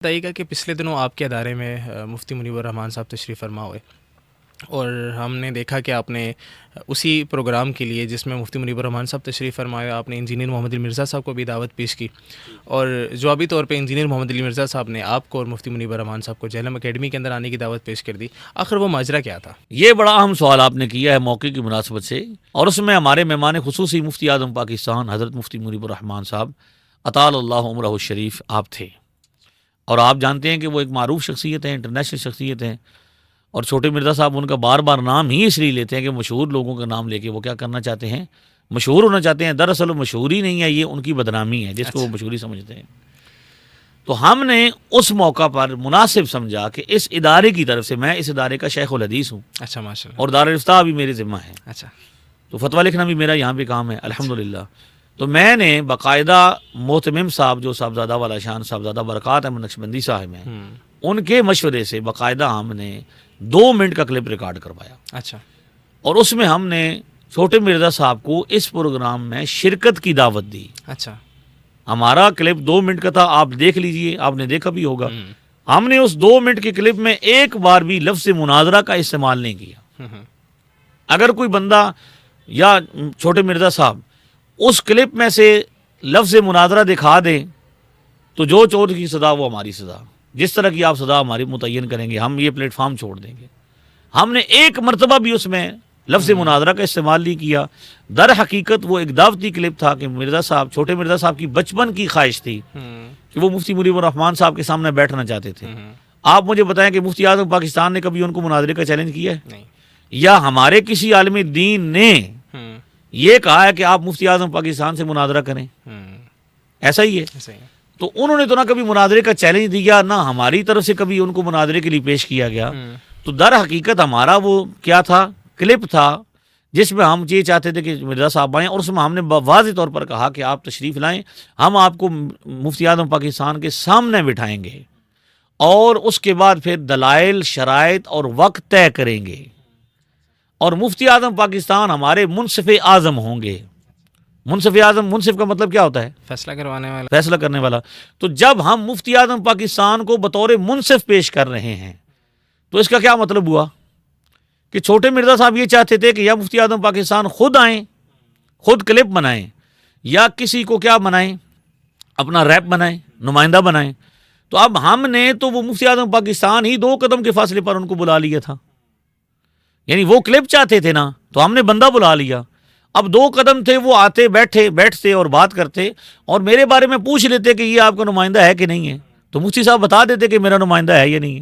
بتائیے گا کہ پچھلے دنوں آپ کے ادارے میں مفتی منیب الرحمان صاحب تشریف فرما ہوئے، اور ہم نے دیکھا کہ آپ نے اسی پروگرام کے لیے جس میں مفتی منیب الرحمان صاحب تشریف فرمائے، آپ نے انجینئر محمد علی مرزا صاحب کو بھی دعوت پیش کی، اور جوابی طور پہ انجینئر محمد علی مرزا صاحب نے آپ کو اور مفتی منیب الرحمان صاحب کو جہلم اکیڈمی کے اندر آنے کی دعوت پیش کر دی۔ آخر وہ ماجرا کیا تھا؟ یہ بڑا اہم سوال آپ نے کیا ہے موقع کی مناسبت سے، اور اس میں ہمارے مہمان خصوصی مفتی اعظم پاکستان حضرت مفتی منیب الرحمان صاحب اطال اللہ عمرہ الشریف آپ تھے، اور آپ جانتے ہیں کہ وہ ایک معروف شخصیت ہیں، انٹرنیشنل شخصیت ہیں، اور چھوٹے مرزا صاحب ان کا بار بار نام ہی اس لیے لیتے ہیں کہ مشہور لوگوں کا نام لے کے وہ کیا کرنا چاہتے ہیں، مشہور ہونا چاہتے ہیں۔ دراصل وہ مشہوری نہیں ہے، یہ ان کی بدنامی ہے جس کو وہ مشہوری سمجھتے ہیں۔ تو ہم نے اس موقع پر مناسب سمجھا کہ اس ادارے کی طرف سے، میں اس ادارے کا شیخ الحدیث ہوں، اچھا، ماشاء اللہ۔ اور دارالفتاء بھی میرے ذمہ ہے، اچھا، تو فتویٰ لکھنا بھی میرا یہاں پہ کام ہے الحمدللہ۔ تو میں نے باقاعدہ محتمم صاحب جو صاحبزادہ والا شان صاحبزادہ برکات احمد نقشبندی صاحب ہیں، ان کے مشورے سے باقاعدہ ہم نے 2 منٹ کا کلپ ریکارڈ کروایا، اچھا، اور اس میں ہم نے چھوٹے مرزا صاحب کو اس پروگرام میں شرکت کی دعوت دی۔ اچھا، ہمارا کلپ 2 منٹ کا تھا، آپ دیکھ لیجئے، آپ نے دیکھا بھی ہوگا۔ ہم نے اس 2 منٹ کے کلپ میں ایک بار بھی لفظ مناظرہ کا استعمال نہیں کیا۔ اگر کوئی بندہ یا چھوٹے مرزا صاحب اس کلپ میں سے لفظ مناظرہ دکھا دیں تو جو چور کی سزا وہ ہماری سزا، جس طرح کی آپ سزا ہماری متعین کریں گے، ہم یہ پلیٹ فارم چھوڑ دیں گے۔ ہم نے ایک مرتبہ بھی اس میں لفظ مناظرہ کا استعمال نہیں کیا۔ در حقیقت وہ ایک دعوتی کلپ تھا کہ مرزا صاحب، چھوٹے مرزا صاحب کی بچپن کی خواہش تھی کہ وہ مفتی منیب الرحمان صاحب کے سامنے بیٹھنا چاہتے تھے۔ آپ مجھے بتائیں کہ مفتی اعظم پاکستان نے کبھی ان کو مناظرے کا چیلنج کیا ہے؟ نہیں۔ یا ہمارے کسی عالم دین نے یہ کہا ہے کہ آپ مفتی اعظم پاکستان سے مناظرہ کریں؟ ایسا ہی ہے۔ تو انہوں نے تو نہ کبھی مناظرے کا چیلنج دیا، نہ ہماری طرف سے کبھی ان کو مناظرے کے لیے پیش کیا گیا۔ تو در حقیقت ہمارا وہ کیا تھا، کلپ تھا جس میں ہم یہ چاہتے تھے کہ مرزا صاحب آئیں، اور اس میں ہم نے واضح طور پر کہا کہ آپ تشریف لائیں، ہم آپ کو مفتی اعظم پاکستان کے سامنے بٹھائیں گے، اور اس کے بعد پھر دلائل، شرائط اور وقت طے کریں گے، اور مفتی اعظم پاکستان ہمارے منصف اعظم ہوں گے۔ منصف اعظم، منصف کا مطلب کیا ہوتا ہے؟ فیصلہ کروانے والا، فیصلہ کرنے والا۔ تو جب ہم مفتی اعظم پاکستان کو بطور منصف پیش کر رہے ہیں تو اس کا کیا مطلب ہوا کہ چھوٹے مرزا صاحب یہ چاہتے تھے کہ یا مفتی اعظم پاکستان خود آئیں، خود کلپ بنائیں، یا کسی کو کیا بنائیں، اپنا ریپ بنائیں، نمائندہ بنائیں۔ تو اب ہم نے تو وہ مفتی اعظم پاکستان ہی 2 قدم کے فاصلے پر ان کو بلا لیا تھا، یعنی وہ کلپ چاہتے تھے نا، تو ہم نے بندہ بلا لیا۔ اب 2 قدم تھے، وہ آتے، بیٹھتے اور بات کرتے، اور میرے بارے میں پوچھ لیتے کہ یہ آپ کا نمائندہ ہے کہ نہیں ہے، تو مفتی صاحب بتا دیتے کہ میرا نمائندہ ہے یا نہیں ہے۔